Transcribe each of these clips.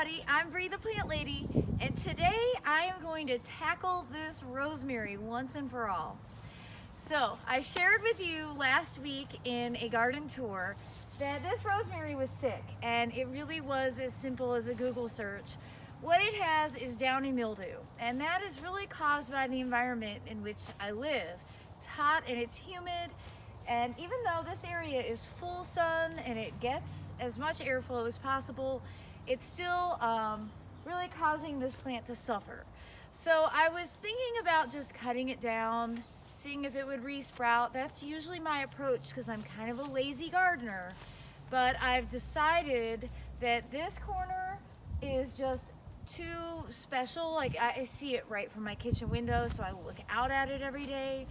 everybody, I'm Bree the Plant Lady, and today I am going to tackle this rosemary once and for all. So I shared with you last week in a garden tour that this rosemary was sick, and it really was as simple as a Google search. What it has is downy mildew, and that is really caused by the environment in which I live. It's hot and it's humid, and even though this area is full sun and it gets as much airflow as possible, it's still really causing this plant to suffer. So I was thinking about just cutting it down, seeing if it would re-sprout. That's usually my approach because I'm kind of a lazy gardener. But I've decided that this corner is just too special. Like I see it right from my kitchen window, so I look out at it every day.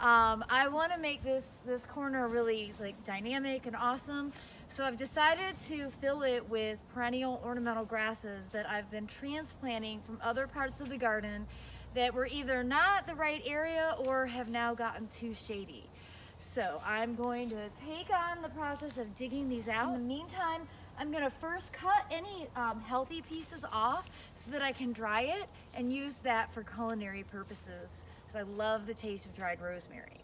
I want to make this corner really like dynamic and awesome. So I've decided to fill it with perennial ornamental grasses that I've been transplanting from other parts of the garden that were either not the right area or have now gotten too shady. So I'm going to take on the process of digging these out. In the meantime, I'm going to first cut any healthy pieces off so that I can dry it and use that for culinary purposes, because I love the taste of dried rosemary.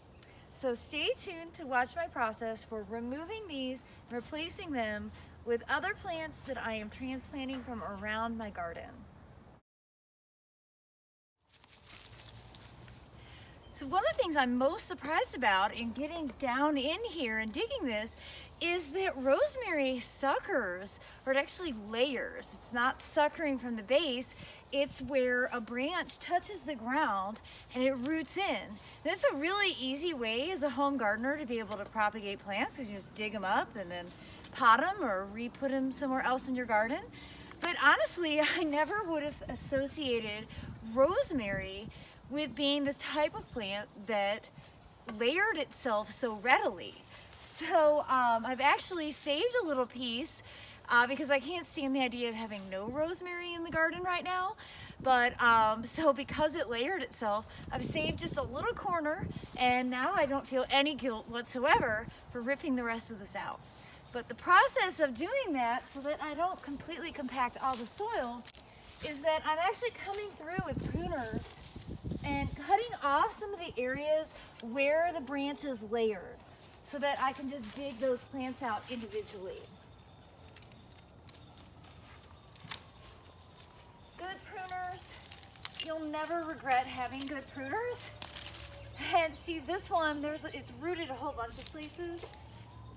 So stay tuned to watch my process for removing these and replacing them with other plants that I am transplanting from around my garden. So one of the things I'm most surprised about in getting down in here and digging this is that rosemary suckers, or it actually layers. It's not suckering from the base, it's where a branch touches the ground and it roots in. This is a really easy way as a home gardener to be able to propagate plants, because you just dig them up and then pot them or re-put them somewhere else in your garden. But honestly, I never would have associated rosemary with being the type of plant that layered itself so readily. So I've actually saved a little piece because I can't stand the idea of having no rosemary in the garden right now. But so because it layered itself, I've saved just a little corner, and now I don't feel any guilt whatsoever for ripping the rest of this out. But the process of doing that so that I don't completely compact all the soil is that I'm actually coming through with pruners and cutting off some of the areas where the branches layered so that I can just dig those plants out individually. Good pruners, you'll never regret having good pruners. And see this one, it's rooted a whole bunch of places.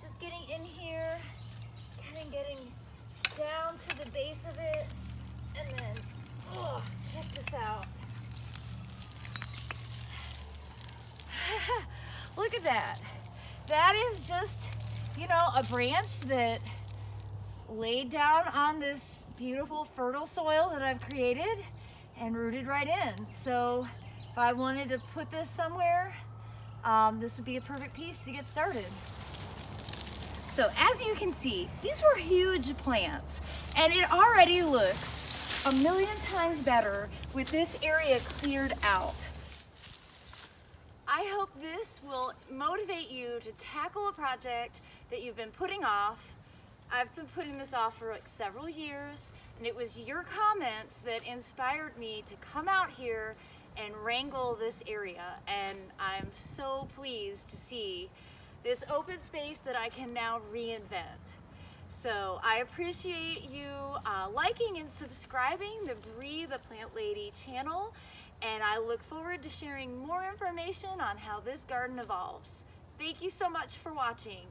Just getting in here, kind of getting down to the base of it, and then, oh, check this out. Look at that. That is just, you know, a branch that laid down on this beautiful fertile soil that I've created and rooted right in. So if I wanted to put this somewhere, this would be a perfect piece to get started. So as you can see, these were huge plants, and it already looks a million times better with this area cleared out. I hope this will motivate you to tackle a project that you've been putting off. I've been putting this off for like several years, and it was your comments that inspired me to come out here and wrangle this area, and I'm so pleased to see this open space that I can now reinvent. So I appreciate you liking and subscribing the Bree the Plant Lady channel, and I look forward to sharing more information on how this garden evolves. Thank you so much for watching.